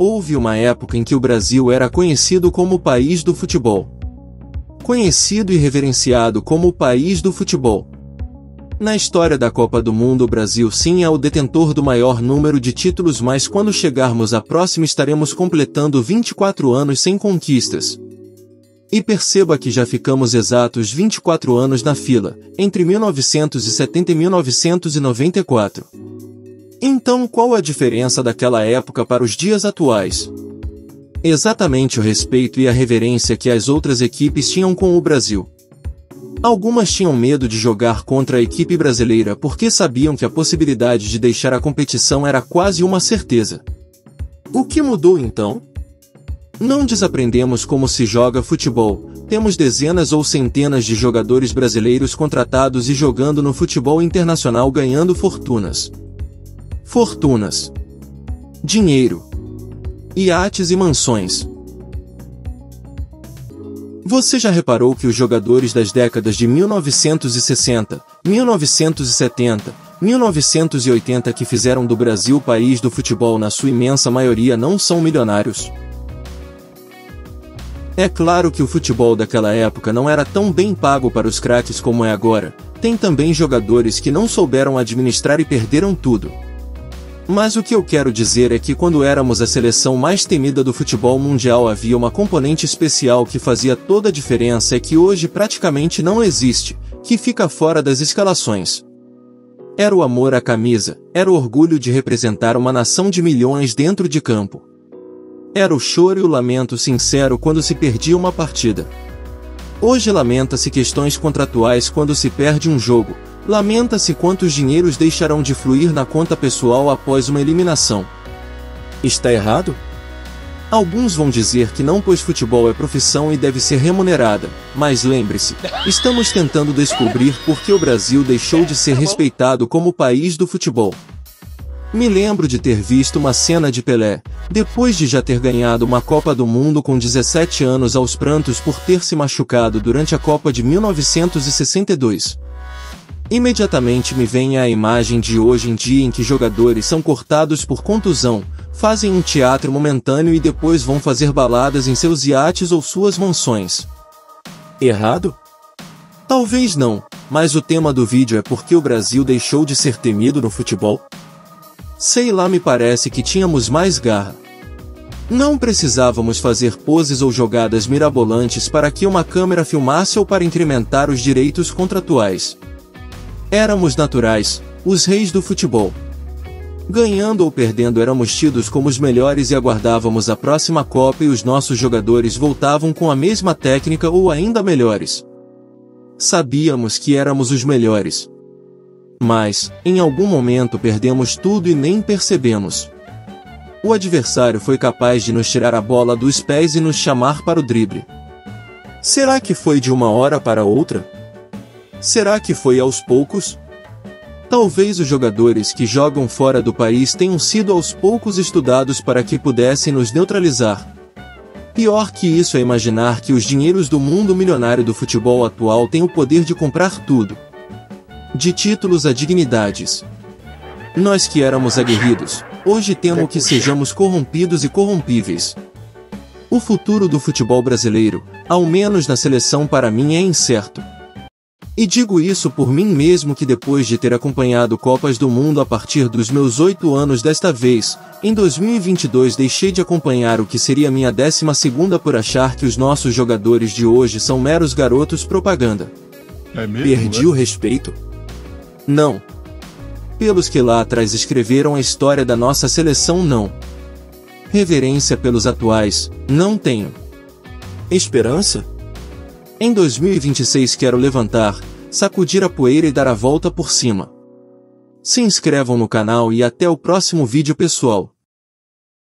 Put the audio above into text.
Houve uma época em que o Brasil era conhecido como o país do futebol. Conhecido e reverenciado como o país do futebol. Na história da Copa do Mundo, o Brasil sim é o detentor do maior número de títulos, mas quando chegarmos à próxima estaremos completando 24 anos sem conquistas. E perceba que já ficamos exatos 24 anos na fila, entre 1970 e 1994. Então qual a diferença daquela época para os dias atuais? Exatamente o respeito e a reverência que as outras equipes tinham com o Brasil. Algumas tinham medo de jogar contra a equipe brasileira porque sabiam que a possibilidade de deixar a competição era quase uma certeza. O que mudou então? Não desaprendemos como se joga futebol, temos dezenas ou centenas de jogadores brasileiros contratados e jogando no futebol internacional ganhando fortunas. Fortunas. Dinheiro. Iates e mansões. Você já reparou que os jogadores das décadas de 1960, 1970, 1980 que fizeram do Brasil o país do futebol na sua imensa maioria não são milionários? É claro que o futebol daquela época não era tão bem pago para os craques como é agora, tem também jogadores que não souberam administrar e perderam tudo. Mas o que eu quero dizer é que quando éramos a seleção mais temida do futebol mundial havia uma componente especial que fazia toda a diferença e que hoje praticamente não existe, que fica fora das escalações. Era o amor à camisa, era o orgulho de representar uma nação de milhões dentro de campo. Era o choro e o lamento sincero quando se perdia uma partida. Hoje lamenta-se questões contratuais quando se perde um jogo. Lamenta-se quantos dinheiros deixarão de fluir na conta pessoal após uma eliminação. Está errado? Alguns vão dizer que não, pois futebol é profissão e deve ser remunerada, mas lembre-se, estamos tentando descobrir por que o Brasil deixou de ser respeitado como o país do futebol. Me lembro de ter visto uma cena de Pelé, depois de já ter ganhado uma Copa do Mundo com 17 anos aos prantos por ter se machucado durante a Copa de 1962. Imediatamente me vem a imagem de hoje em dia em que jogadores são cortados por contusão, fazem um teatro momentâneo e depois vão fazer baladas em seus iates ou suas mansões. Errado? Talvez não, mas o tema do vídeo é por que o Brasil deixou de ser temido no futebol? Sei lá, me parece que tínhamos mais garra. Não precisávamos fazer poses ou jogadas mirabolantes para que uma câmera filmasse ou para incrementar os direitos contratuais. Éramos naturais, os reis do futebol. Ganhando ou perdendo éramos tidos como os melhores e aguardávamos a próxima Copa e os nossos jogadores voltavam com a mesma técnica ou ainda melhores. Sabíamos que éramos os melhores. Mas, em algum momento perdemos tudo e nem percebemos. O adversário foi capaz de nos tirar a bola dos pés e nos chamar para o drible. Será que foi de uma hora para outra? Será que foi aos poucos? Talvez os jogadores que jogam fora do país tenham sido aos poucos estudados para que pudessem nos neutralizar. Pior que isso é imaginar que os dinheiros do mundo milionário do futebol atual têm o poder de comprar tudo. De títulos a dignidades. Nós que éramos aguerridos, hoje temo que sejamos corrompidos e corrompíveis. O futuro do futebol brasileiro, ao menos na seleção para mim é incerto. E digo isso por mim mesmo que depois de ter acompanhado Copas do Mundo a partir dos meus 8 anos desta vez, em 2022 deixei de acompanhar o que seria minha 12ª por achar que os nossos jogadores de hoje são meros garotos propaganda. É mesmo, Perdi o respeito? Não. Pelos que lá atrás escreveram a história da nossa seleção, não. Reverência pelos atuais, não tenho. Esperança? Em 2026 quero levantar, sacudir a poeira e dar a volta por cima. Se inscrevam no canal e até o próximo vídeo, pessoal.